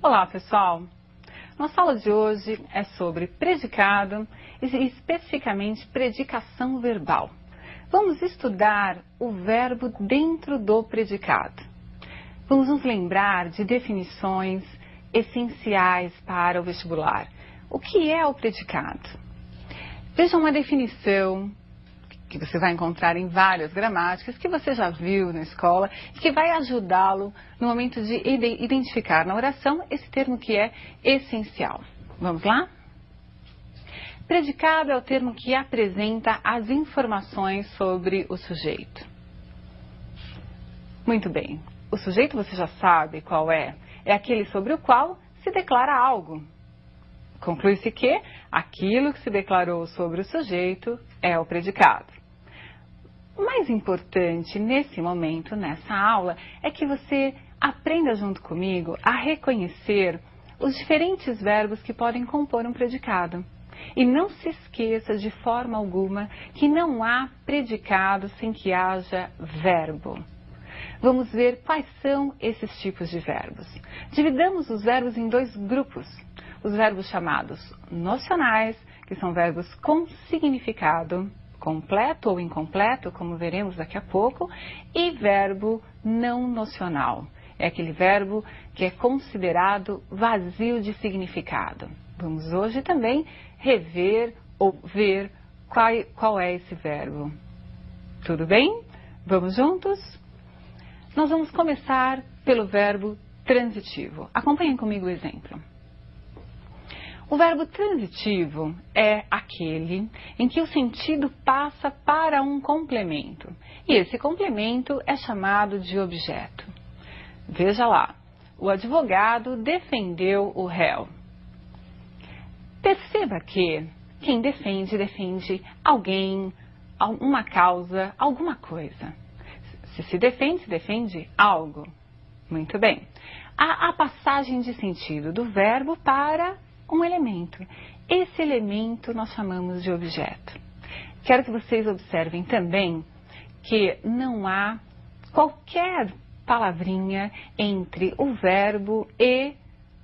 Olá, pessoal! Nossa aula de hoje é sobre predicado e especificamente predicação verbal. Vamos estudar o verbo dentro do predicado. Vamos nos lembrar de definições essenciais para o vestibular. O que é o predicado? Veja uma definição que você vai encontrar em várias gramáticas, que você já viu na escola, e que vai ajudá-lo no momento de identificar na oração esse termo que é essencial. Vamos lá? Predicado é o termo que apresenta as informações sobre o sujeito. Muito bem. O sujeito você já sabe qual é. É aquele sobre o qual se declara algo. Conclui-se que aquilo que se declarou sobre o sujeito é o predicado. O mais importante nesse momento, nessa aula, é que você aprenda junto comigo a reconhecer os diferentes verbos que podem compor um predicado. E não se esqueça de forma alguma que não há predicado sem que haja verbo. Vamos ver quais são esses tipos de verbos. Dividamos os verbos em dois grupos. Os verbos chamados nocionais, que são verbos com significado completo ou incompleto, como veremos daqui a pouco, e verbo não nocional. É aquele verbo que é considerado vazio de significado. Vamos hoje também rever ou ver qual é esse verbo. Tudo bem? Vamos juntos? Nós vamos começar pelo verbo transitivo. Acompanhem comigo o exemplo. O verbo transitivo é aquele em que o sentido passa para um complemento. E esse complemento é chamado de objeto. Veja lá, o advogado defendeu o réu. Perceba que quem defende alguém, uma causa, alguma coisa. Se defende algo. Muito bem. Há a passagem de sentido do verbo para um elemento. Esse elemento nós chamamos de objeto. Quero que vocês observem também que não há qualquer palavrinha entre o verbo e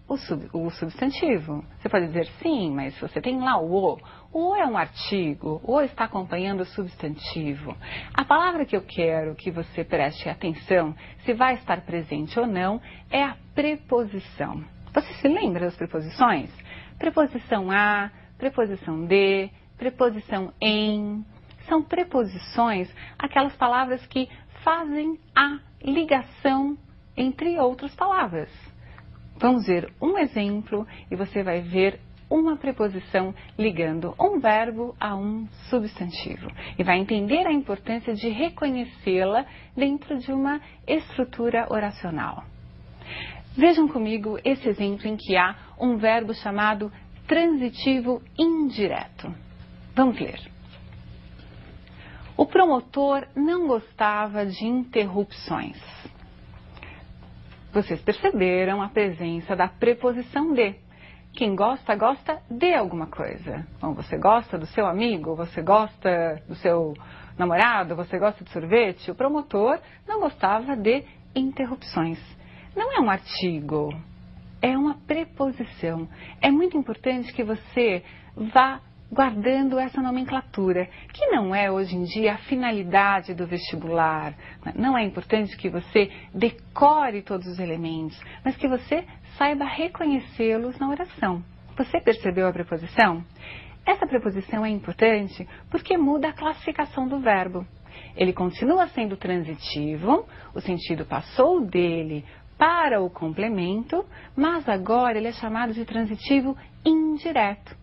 o substantivo. Você pode dizer sim, mas você tem lá o O é um artigo, o está acompanhando o substantivo. A palavra que eu quero que você preste atenção, se vai estar presente ou não, é a preposição. Você se lembra das preposições? Preposição a, preposição de, preposição em. São preposições, aquelas palavras que fazem a ligação entre outras palavras. Vamos ver um exemplo e você vai ver uma preposição ligando um verbo a um substantivo. E vai entender a importância de reconhecê-la dentro de uma estrutura oracional. Vejam comigo esse exemplo em que há um verbo chamado transitivo indireto. Vamos ler. O promotor não gostava de interrupções. Vocês perceberam a presença da preposição de. Quem gosta, gosta de alguma coisa. Bom, você gosta do seu amigo, você gosta do seu namorado, você gosta de sorvete. O promotor não gostava de interrupções. Não é um artigo, é uma preposição. É muito importante que você vá guardando essa nomenclatura, que não é hoje em dia a finalidade do vestibular. Não é importante que você decore todos os elementos, mas que você saiba reconhecê-los na oração. Você percebeu a preposição? Essa preposição é importante porque muda a classificação do verbo. Ele continua sendo transitivo, o sentido passou dele para o complemento, mas agora ele é chamado de transitivo indireto.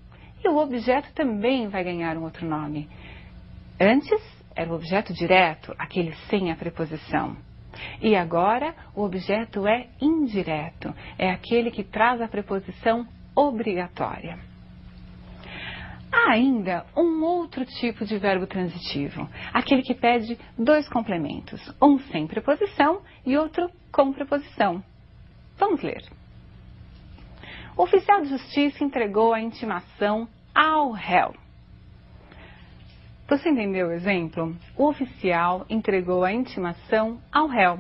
E o objeto também vai ganhar um outro nome. Antes era o objeto direto, aquele sem a preposição. E agora o objeto é indireto, é aquele que traz a preposição obrigatória. Há ainda um outro tipo de verbo transitivo, aquele que pede dois complementos, um sem preposição e outro com preposição. Vamos ler. O oficial de justiça entregou a intimação ao réu. Você entendeu o exemplo? O oficial entregou a intimação ao réu.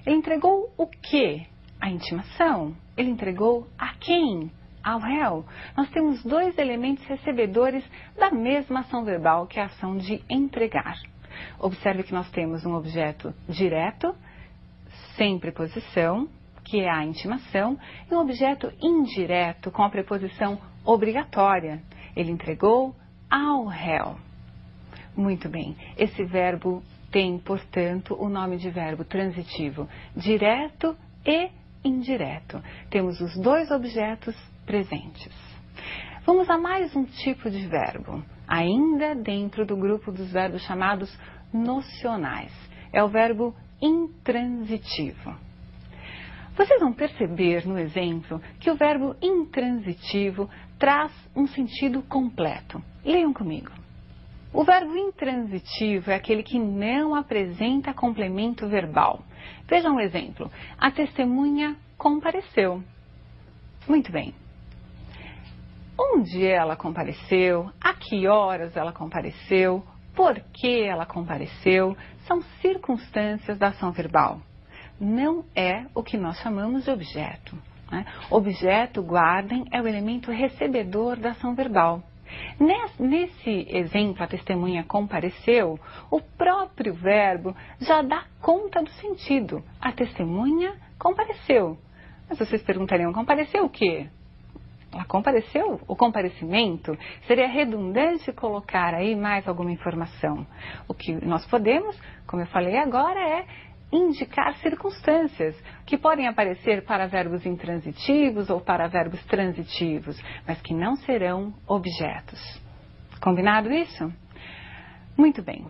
Ele entregou o quê a intimação. Ele entregou a quem? Ao réu. Nós temos dois elementos recebedores da mesma ação verbal, que é a ação de entregar. Observe que nós temos um objeto direto, sem preposição, que é a intimação, e um objeto indireto, com a preposição obrigatória. Ele entregou ao réu. Muito bem. Esse verbo tem, portanto, o nome de verbo transitivo, direto e indireto. Temos os dois objetos presentes. Vamos a mais um tipo de verbo, ainda dentro do grupo dos verbos chamados nocionais. É o verbo intransitivo. Vocês vão perceber no exemplo que o verbo intransitivo traz um sentido completo. Leiam comigo. O verbo intransitivo é aquele que não apresenta complemento verbal. Vejam um exemplo. A testemunha compareceu. Muito bem. Onde ela compareceu? A que horas ela compareceu? Por que ela compareceu? São circunstâncias da ação verbal. Não é o que nós chamamos de objeto, né? Objeto, guardem, é o elemento recebedor da ação verbal. Nesse exemplo, a testemunha compareceu, o próprio verbo já dá conta do sentido. A testemunha compareceu. Mas vocês perguntariam, compareceu o quê? Ela compareceu? O comparecimento? Seria redundante colocar aí mais alguma informação. O que nós podemos, como eu falei agora, é indicar circunstâncias que podem aparecer para verbos intransitivos ou para verbos transitivos, mas que não serão objetos. Combinado isso? Muito bem.